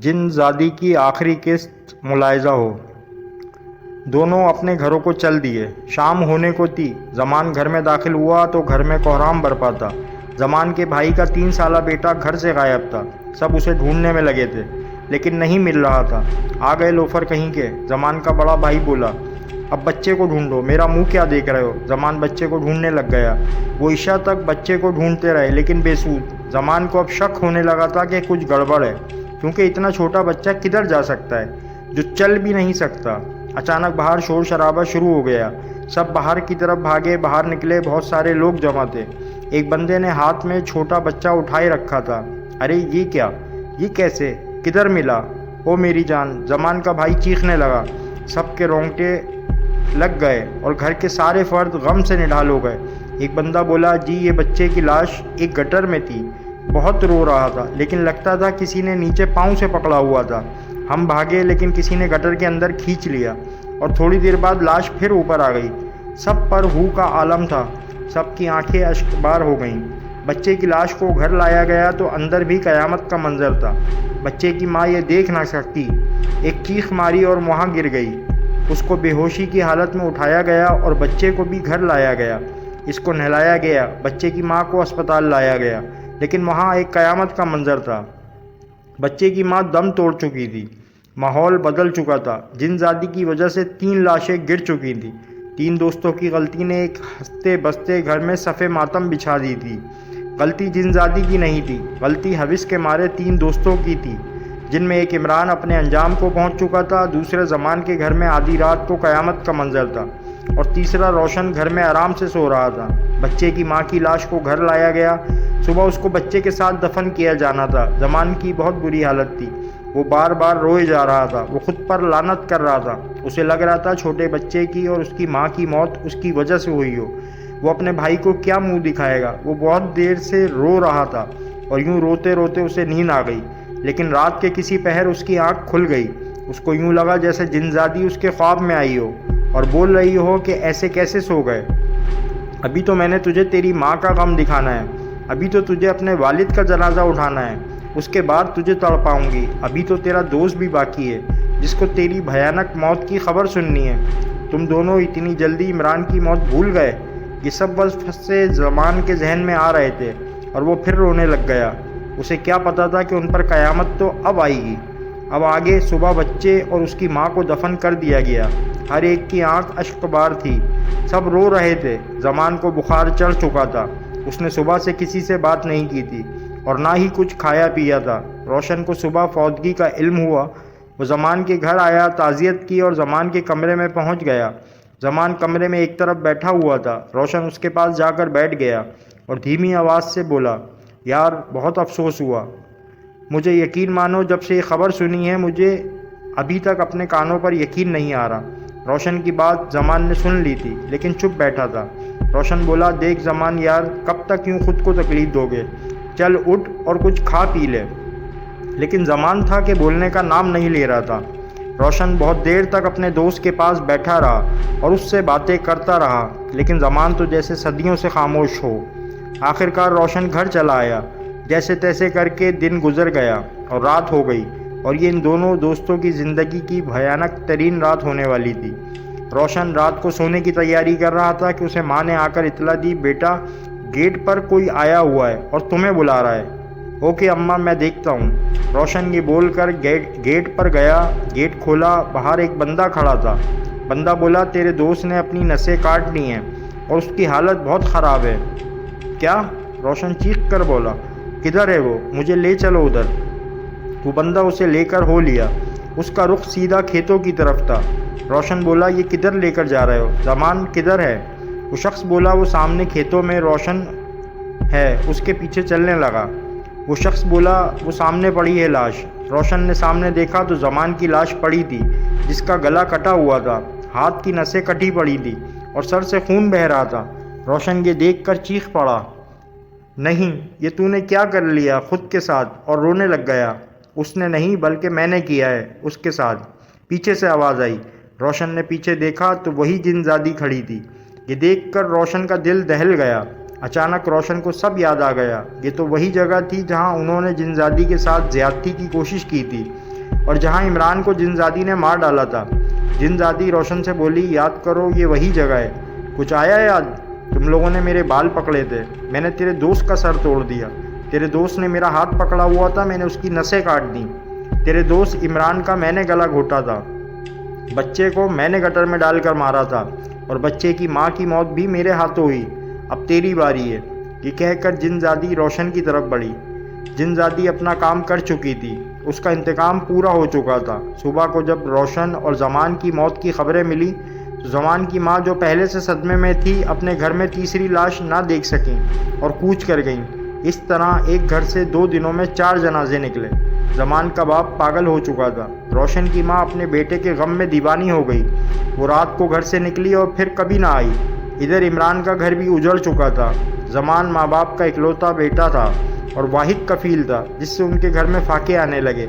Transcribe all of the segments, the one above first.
جن زادی کی آخری قسط ملاحظہ ہو۔ دونوں اپنے گھروں کو چل دیے۔ شام ہونے کو تھی۔ زمان گھر میں داخل ہوا تو گھر میں کوہرام برپا تھا۔ زمان کے بھائی کا 3 سالہ بیٹا گھر سے غائب تھا۔ سب اسے ڈھونڈنے میں لگے تھے لیکن نہیں مل رہا تھا۔ آ گئے لوفر کہیں کے۔ زمان کا بڑا بھائی بولا، اب بچے کو ڈھونڈو، میرا منہ کیا دیکھ رہے ہو؟ زمان بچے کو ڈھونڈنے لگ گیا۔ وہ عشاء تک بچے کو ڈھونڈتے رہے لیکن بے سود۔ زمان کو اب شک ہونے لگا تھا کہ کچھ گڑبڑ ہے، کیونکہ اتنا چھوٹا بچہ کدھر جا سکتا ہے جو چل بھی نہیں سکتا۔ اچانک باہر شور شرابہ شروع ہو گیا۔ سب باہر کی طرف بھاگے۔ باہر نکلے، بہت سارے لوگ جمع تھے۔ ایک بندے نے ہاتھ میں چھوٹا بچہ اٹھائے رکھا تھا۔ ارے یہ کیا؟ یہ کیسے؟ کدھر ملا؟ او میری جان! زمان کا بھائی چیخنے لگا۔ سب کے رونگٹے لگ گئے اور گھر کے سارے فرد غم سے نڈھال ہو گئے۔ ایک بندہ بولا، جی یہ بچے کی لاش ایک گٹر میں تھی، بہت رو رہا تھا لیکن لگتا تھا کسی نے نیچے پاؤں سے پکڑا ہوا تھا۔ ہم بھاگے لیکن کسی نے گٹر کے اندر کھینچ لیا اور تھوڑی دیر بعد لاش پھر اوپر آ گئی۔ سب پر ہو کا عالم تھا۔ سب کی آنکھیں اشکبار ہو گئیں۔ بچے کی لاش کو گھر لایا گیا تو اندر بھی قیامت کا منظر تھا۔ بچے کی ماں یہ دیکھ نہ سکتی، ایک چیخ ماری اور وہاں گر گئی۔ اس کو بے ہوشی کی حالت میں اٹھایا گیا اور بچے کو بھی گھر لایا گیا۔ اس کو نہلایا گیا۔ بچے کی ماں کو اسپتال لایا گیا لیکن وہاں ایک قیامت کا منظر تھا۔ بچے کی ماں دم توڑ چکی تھی۔ ماحول بدل چکا تھا۔ جن زادی کی وجہ سے 3 لاشیں گر چکی تھیں۔ 3 دوستوں کی غلطی نے ایک ہنستے بستے گھر میں صف ماتم بچھا دی تھی۔ غلطی جن زادی کی نہیں تھی، غلطی حوث کے مارے 3 دوستوں کی تھی، جن میں ایک عمران اپنے انجام کو پہنچ چکا تھا، دوسرے زمان کے گھر میں آدھی رات کو قیامت کا منظر تھا اور تیسرا روشن گھر میں آرام سے سو رہا تھا۔ بچے کی ماں کی لاش کو گھر لایا گیا۔ صبح اس کو بچے کے ساتھ دفن کیا جانا تھا۔ زمان کی بہت بری حالت تھی۔ وہ بار بار روئے جا رہا تھا۔ وہ خود پر لعنت کر رہا تھا۔ اسے لگ رہا تھا چھوٹے بچے کی اور اس کی ماں کی موت اس کی وجہ سے ہوئی ہو۔ وہ اپنے بھائی کو کیا منہ دکھائے گا؟ وہ بہت دیر سے رو رہا تھا اور یوں روتے روتے اسے نیند آ گئی، لیکن رات کے کسی پہر اس کی آنکھ کھل گئی۔ اس کو یوں لگا جیسے جن زادی اس کے خواب میں آئی ہو اور بول رہی ہو کہ ایسے کیسے سو گئے؟ ابھی تو میں نے تجھے تیری ماں کا غم دکھانا ہے، ابھی تو تجھے اپنے والد کا جنازہ اٹھانا ہے، اس کے بعد تجھے تڑپاؤں گی۔ ابھی تو تیرا دوست بھی باقی ہے جس کو تیری بھیانک موت کی خبر سننی ہے۔ تم دونوں اتنی جلدی عمران کی موت بھول گئے؟ یہ سب بس سے زمان کے ذہن میں آ رہے تھے اور وہ پھر رونے لگ گیا۔ اسے کیا پتا تھا کہ ان پر قیامت تو اب آئے گی۔ اب آگے صبح بچے اور اس کی ماں کو دفن کر دیا گیا۔ ہر ایک کی آنکھ اشکبار تھی۔ سب رو رہے تھے۔ زمان کو بخار چڑھ چکا تھا۔ اس نے صبح سے کسی سے بات نہیں کی تھی اور نہ ہی کچھ کھایا پیا تھا۔ روشن کو صبح فوتگی کا علم ہوا۔ وہ زمان کے گھر آیا، تعزیت کی اور زمان کے کمرے میں پہنچ گیا۔ زمان کمرے میں ایک طرف بیٹھا ہوا تھا۔ روشن اس کے پاس جا کر بیٹھ گیا اور دھیمی آواز سے بولا، یار بہت افسوس ہوا، مجھے یقین مانو جب سے یہ خبر سنی ہے مجھے ابھی تک اپنے کانوں پر یقین نہیں آ رہا۔ روشن کی بات زمان نے سن لی تھی لیکن چپ بیٹھا تھا۔ روشن بولا، دیکھ زمان یار، کب تک یوں خود کو تکلیف دو گے؟ چل اٹھ اور کچھ کھا پی لے۔ لیکن زمان تھا کہ بولنے کا نام نہیں لے رہا تھا۔ روشن بہت دیر تک اپنے دوست کے پاس بیٹھا رہا اور اس سے باتیں کرتا رہا لیکن زمان تو جیسے صدیوں سے خاموش ہو۔ آخرکار روشن گھر چلا آیا۔ جیسے تیسے کر کے دن گزر گیا اور رات ہو گئی اور یہ ان دونوں دوستوں کی زندگی کی بھیانک ترین رات ہونے والی تھی۔ روشن رات کو سونے کی تیاری کر رہا تھا کہ اسے ماں نے آ کر اطلاع دی، بیٹا گیٹ پر کوئی آیا ہوا ہے اور تمہیں بلا رہا ہے۔ اوکے اماں، میں دیکھتا ہوں۔ روشن یہ بول کر گیٹ پر گیا۔ گیٹ کھولا، باہر ایک بندہ کھڑا تھا۔ بندہ بولا، تیرے دوست نے اپنی نسیں کاٹ لی ہیں اور اس کی حالت بہت خراب ہے۔ کیا؟ روشن چیخ کر بولا، کدھر ہے وہ؟ مجھے لے چلو ادھر۔ وہ بندہ اسے لے کر ہو لیا۔ اس کا رخ سیدھا کھیتوں کی طرف تھا۔ روشن بولا، یہ کدھر لے کر جا رہے ہو؟ زمان کدھر ہے؟ وہ شخص بولا، وہ سامنے کھیتوں میں روشن ہے، اس کے پیچھے چلنے لگا۔ وہ شخص بولا، وہ سامنے پڑی ہے لاش۔ روشن نے سامنے دیکھا تو زمان کی لاش پڑی تھی جس کا گلا کٹا ہوا تھا، ہاتھ کی نسیں کٹی پڑی تھی اور سر سے خون بہہ رہا تھا۔ روشن یہ دیکھ کر چیخ پڑا، نہیں، یہ تو نے کیا کر لیا خود کے ساتھ؟ اور رونے لگ گیا۔ اس نے نہیں بلکہ میں نے کیا ہے اس کے ساتھ، پیچھے سے آواز آئی۔ روشن نے پیچھے دیکھا تو وہی جن زادی کھڑی تھی۔ یہ دیکھ کر روشن کا دل دہل گیا۔ اچانک روشن کو سب یاد آ گیا۔ یہ تو وہی جگہ تھی جہاں انہوں نے جن زادی کے ساتھ زیادتی کی کوشش کی تھی۔ اور جہاں عمران کو جن زادی نے مار ڈالا تھا۔ جن زادی روشن سے بولی، یاد کرو یہ وہی جگہ ہے، کچھ آیا یاد؟ تم لوگوں نے میرے بال پکڑے تھے، میں نے تیرے دوست کا سر توڑ دیا، تیرے دوست نے میرا ہاتھ پکڑا ہوا تھا، میں نے اس کی نسیں کاٹ دیں، تیرے دوست عمران کا میں نے گلا گھوٹا تھا، بچے کو میں نے گٹر میں ڈال کر مارا تھا، اور بچے کی ماں کی موت بھی میرے ہاتھوں ہوئی، اب تیری باری ہے۔ یہ کہہ کر جن زادی روشن کی طرف بڑھی۔ جن زادی اپنا کام کر چکی تھی، اس کا انتقام پورا ہو چکا تھا۔ صبح کو جب روشن اور زمان کی موت کی خبریں ملی تو زمان کی ماں، جو پہلے سے صدمے میں تھی، اپنے گھر میں تیسری لاش نہ دیکھ سکیں اور کوچ کر گئیں۔ اس طرح ایک گھر سے 2 دنوں میں 4 جنازے نکلے۔ زمان کا باپ پاگل ہو چکا تھا۔ روشن کی ماں اپنے بیٹے کے غم میں دیوانی ہو گئی۔ وہ رات کو گھر سے نکلی اور پھر کبھی نہ آئی۔ ادھر عمران کا گھر بھی اجڑ چکا تھا۔ زمان ماں باپ کا اکلوتا بیٹا تھا اور واحد کفیل تھا، جس سے ان کے گھر میں فاقے آنے لگے۔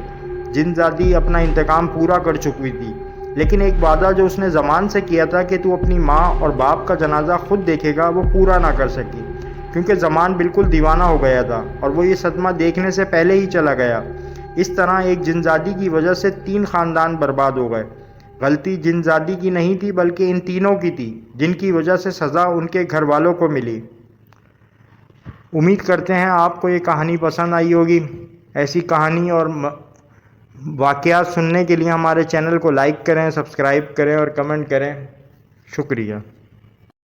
جن زادی اپنا انتقام پورا کر چکی تھی، لیکن ایک وعدہ جو اس نے زمان سے کیا تھا کہ تو اپنی ماں اور باپ کا جنازہ خود دیکھے گا، وہ پورا نہ کر سکی، کیونکہ زمان بالکل دیوانہ ہو گیا تھا اور وہ یہ صدمہ دیکھنے سے پہلے ہی چلا گیا۔ اس طرح ایک جن زادی کی وجہ سے 3 خاندان برباد ہو گئے۔ غلطی جن زادی کی نہیں تھی، بلکہ ان تینوں کی تھی، جن کی وجہ سے سزا ان کے گھر والوں کو ملی۔ امید کرتے ہیں آپ کو یہ کہانی پسند آئی ہوگی۔ ایسی کہانی اور واقعات سننے کے لیے ہمارے چینل کو لائک کریں، سبسکرائب کریں اور کمنٹ کریں۔ شکریہ۔